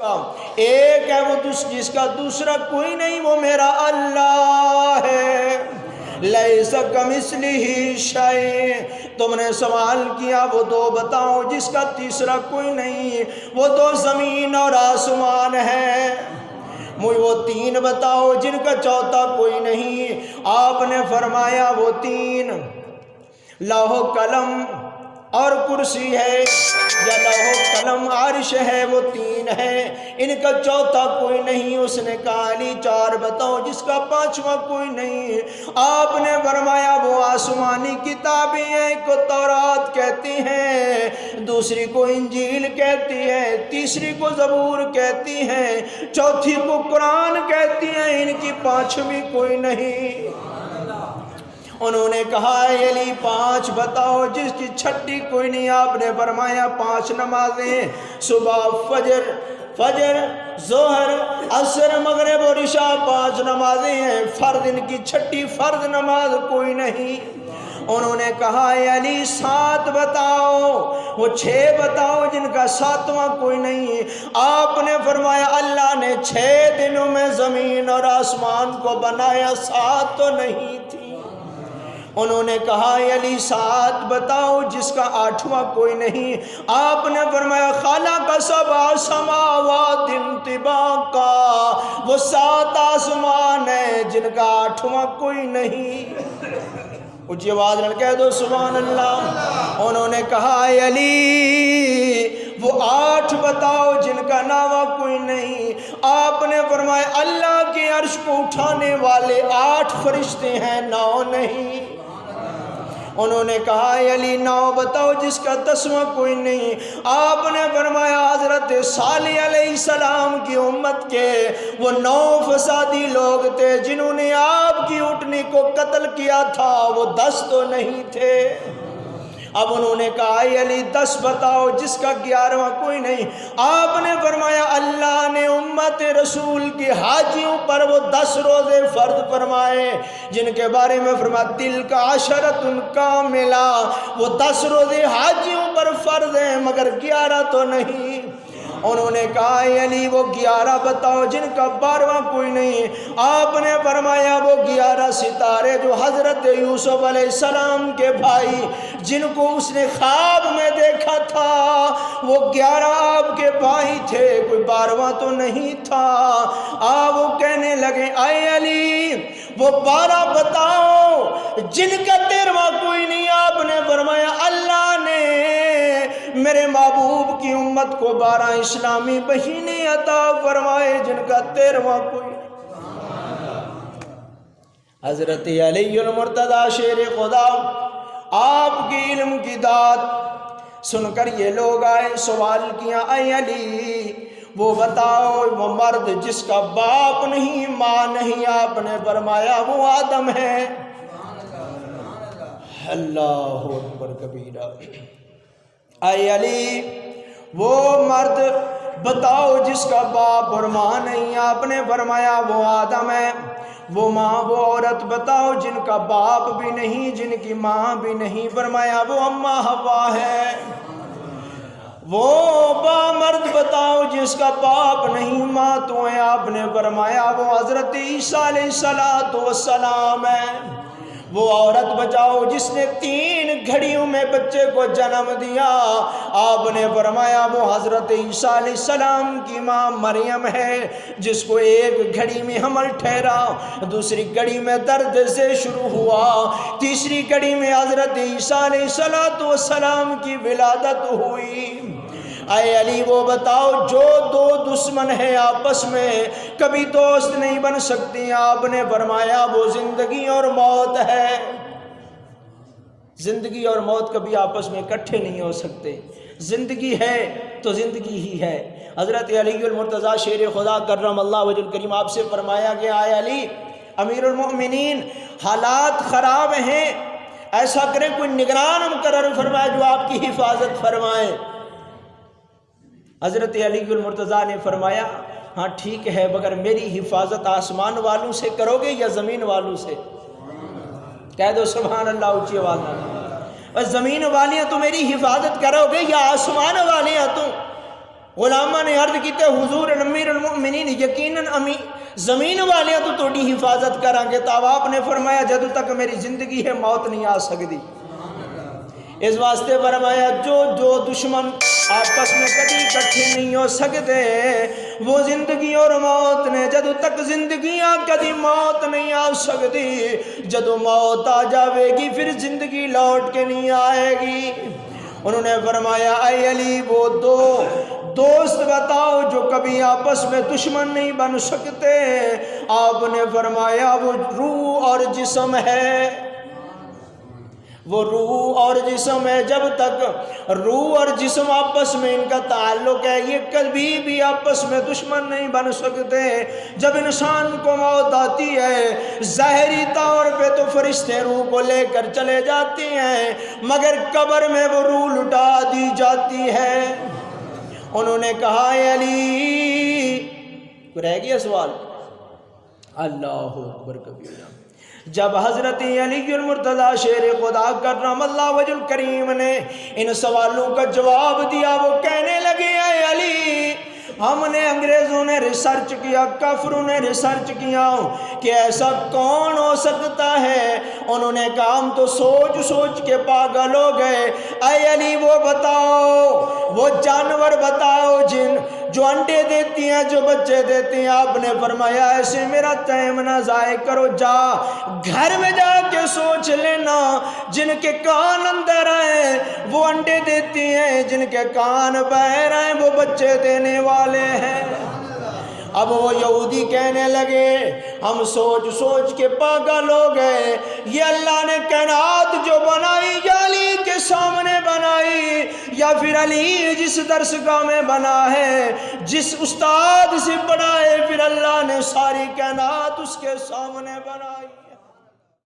ایک ہے وہ جس کا دوسرا کوئی نہیں، وہ میرا اللہ ہے۔ لیس کمثلہ شیء۔ تم نے سوال کیا وہ دو بتاؤ جس کا تیسرا کوئی نہیں، وہ تو زمین اور آسمان ہے۔ مجھے وہ تین بتاؤ جن کا چوتھا کوئی نہیں۔ آپ نے فرمایا وہ تین لوح و قلم اور کرسی ہے، یا لوح و قلم عرش ہے، وہ تین ہے، ان کا چوتھا کوئی نہیں۔ اس نے کہا علی چار بتاؤ جس کا پانچواں کوئی نہیں۔ آپ نے فرمایا وہ آسمانی کتابیں ہیں، ایک کو تورات کہتی ہیں، دوسری کو انجیل کہتی ہے، تیسری کو زبور کہتی ہیں، چوتھی کو قرآن کہتی ہیں، ان کی پانچویں کوئی نہیں۔ انہوں نے کہا علی پانچ بتاؤ جس کی چھٹی کوئی نہیں۔ آپ نے فرمایا پانچ نمازیں، صبح فجر ظہر عصر مغرب اور عشاء، پانچ نمازیں ہیں فرض، ان کی چھٹی فرض نماز کوئی نہیں۔ انہوں نے کہا علی سات بتاؤ، وہ چھ بتاؤ جن کا ساتواں کوئی نہیں۔ آپ نے فرمایا اللہ نے 6 دنوں میں زمین اور آسمان کو بنایا، سات تو نہیں تھی۔ انہوں نے کہا علی سات بتاؤ جس کا آٹھواں کوئی نہیں۔ آپ نے فرمایا خالق سبع سماوات طباقا، وہ 7 آسمان ہیں جن کا آٹھواں کوئی نہیں۔ اونچی آواز میں کہہ دو سبحان اللہ۔ انہوں نے کہا علی وہ 8 بتاؤ جن کا ناواں کوئی نہیں۔ آپ نے فرمایا اللہ کے عرش کو اٹھانے والے 8 فرشتے ہیں، 9 نہیں۔ انہوں نے کہا علی 9 بتاؤ جس کا 10واں کوئی نہیں۔ آپ نے فرمایا حضرت صالح علیہ السلام کی امت کے وہ 9 فسادی لوگ تھے جنہوں نے آپ کی اٹھنی کو قتل کیا تھا، وہ 10 تو نہیں تھے۔ اب انہوں نے کہا علی 10 بتاؤ جس کا 11واں کوئی نہیں۔ آپ نے فرمایا اللہ نے امت رسول کی حاجیوں پر وہ 10 روزے فرض فرمائے جن کے بارے میں فرمایا تلک عشرۃ کاملہ، وہ 10 روزے حاجیوں پر فرض ہیں مگر 11 تو نہیں۔ انہوں نے کہا علی وہ 11 بتاؤ جن کا 12واں کوئی نہیں۔ آپ نے فرمایا وہ 11 ستارے جو حضرت یوسف علیہ السلام کے بھائی جن کو اس نے خواب میں دیکھا تھا، وہ 11 آپ کے بھائی تھے، کوئی 12واں تو نہیں تھا۔ آپ وہ کہنے لگے اے علی وہ 12 بتاؤ جن کا 13واں کوئی نہیں۔ آپ نے فرمایا اللہ نے میرے محبوب کی امت کو 12 اسلامی مہینے عطا فرمائے جن کا 13واں کوئی نہیں۔ حضرت علی المرتضی شیر خدا آپ کی علم کی داد سن کر یہ لوگ آئے، سوال کیا اے علی وہ بتاؤ وہ مرد جس کا باپ نہیں ماں نہیں۔ آپ نے فرمایا وہ آدم ہے۔ اللہ اکبر کبیرہ۔ اے علی وہ مرد بتاؤ جس کا باپ اور ماں نہیں۔ آپ نے فرمایا وہ آدم ہے۔ وہ ماں وہ عورت بتاؤ جن کا باپ بھی نہیں جن کی ماں بھی نہیں۔ فرمایا وہ اماں حوا ہے۔ وہ با مرد بتاؤ جس کا باپ نہیں ماں تو ہے۔ آپ نے فرمایا وہ حضرت عیسیٰ علیہ السلام ہے۔ وہ عورت بچاؤ جس نے 3 گھڑیوں میں بچے کو جنم دیا۔ آپ نے فرمایا وہ حضرت عیسیٰ علیہ السلام کی ماں مریم ہے جس کو 1 گھڑی میں حمل ٹھہرا، دوسری گھڑی میں درد سے شروع ہوا، تیسری گھڑی میں حضرت عیسیٰ علیہ السلام کی ولادت ہوئی۔ اے علی وہ بتاؤ جو 2 دشمن ہیں آپس میں کبھی دوست نہیں بن سکتی۔ آپ نے فرمایا وہ زندگی اور موت ہے۔ زندگی اور موت کبھی آپس میں اکٹھے نہیں ہو سکتے۔ زندگی ہے تو زندگی ہی ہے۔ حضرت علی المرتضی شیر خدا کرم اللہ وجہ الکریم آپ سے فرمایا گیا اے علی امیر المؤمنین حالات خراب ہیں، ایسا کریں کوئی نگران مقرر فرمائے جو آپ کی حفاظت فرمائے۔ حضرت علی المرتضی نے فرمایا ہاں ٹھیک ہے مگر میری حفاظت آسمان والوں سے کرو گے یا زمین والوں سے؟ کہہ دو سبحان اللہ اونچی آواز میں۔ زمین والیاں تو میری حفاظت کرو گے یا آسمان والیاں تو؟ غلامہ نے عرض کیتے حضور امیر المؤمنین یقیناً زمین والے تو توڑی حفاظت کریں گے. تو آپ نے فرمایا جدو تک میری زندگی ہے موت نہیں آ سکتی. اس واسطے فرمایا جو دشمن آپس میں کبھی اکٹھے نہیں ہو سکتے وہ زندگی اور موت نے جدو تک زندگیاں کبھی موت نہیں آ سکتی. جدو موت آ جاوے گی پھر زندگی لوٹ کے نہیں آئے گی. انہوں نے فرمایا اے علی وہ دو دوست بتاؤ جو کبھی آپس میں دشمن نہیں بن سکتے. آپ نے فرمایا وہ روح اور جسم ہے. وہ روح اور جسم ہے. جب تک روح اور جسم آپس میں ان کا تعلق ہے یہ کبھی بھی آپس میں دشمن نہیں بن سکتے. جب انسان کو موت آتی ہے ظاہری طور پہ تو فرشتے روح کو لے کر چلے جاتے ہیں مگر قبر میں وہ روح لٹا دی جاتی ہے. انہوں نے کہا اے علی رہ گیا سوال. اللہ اکبر کبیرہ. جب حضرت علی المرتضی شیر خدا کرم اللہ وجہ الکریم نے ان سوالوں کا جواب دیا وہ کہنے لگے اے علی ہم نے انگریزوں نے ریسرچ کیا کافروں نے ریسرچ کیا کہ ایسا کون ہو سکتا ہے. انہوں نے کہا ہم تو سوچ کے پاگل ہو گئے. اے علی وہ بتاؤ وہ جانور بتاؤ جو انڈے دیتی ہیں جو بچے دیتی ہیں. آپ نے فرمایا ایسے میرا ٹائم نہ ضائع کرو جا گھر میں جا کے سوچ لینا جن کے کان اندر ہیں وہ انڈے دیتی ہیں جن کے کان باہر ہیں وہ بچے دینے والے ہیں. اب وہ یہودی کہنے لگے ہم سوچ کے پاگل ہو گئے. یہ اللہ نے کائنات جو بنائی یا علی کے سامنے بنائی یا پھر علی جس درسگاہ میں بنا ہے جس استاد سے پڑھا ہے پھر اللہ نے ساری کائنات اس کے سامنے بنائی.